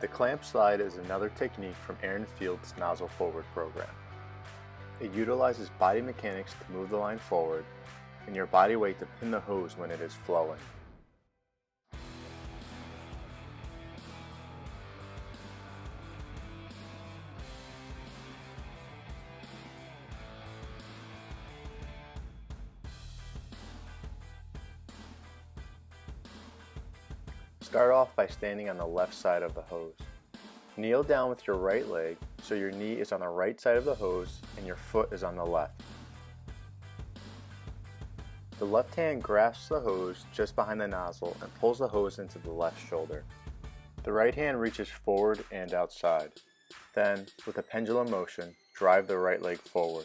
The clamp slide is another technique from Aaron Field's nozzle forward program. It utilizes body mechanics to move the line forward and your body weight to pin the hose when it is flowing. Start off by standing on the left side of the hose. Kneel down with your right leg so your knee is on the right side of the hose and your foot is on the left. The left hand grasps the hose just behind the nozzle and pulls the hose into the left shoulder. The right hand reaches forward and outside. Then, with a pendulum motion, drive the right leg forward.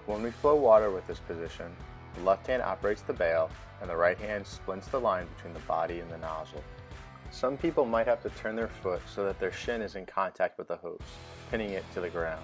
When we flow water with this position, the left hand operates the bail and the right hand splints the line between the body and the nozzle. Some people might have to turn their foot so that their shin is in contact with the hose, pinning it to the ground.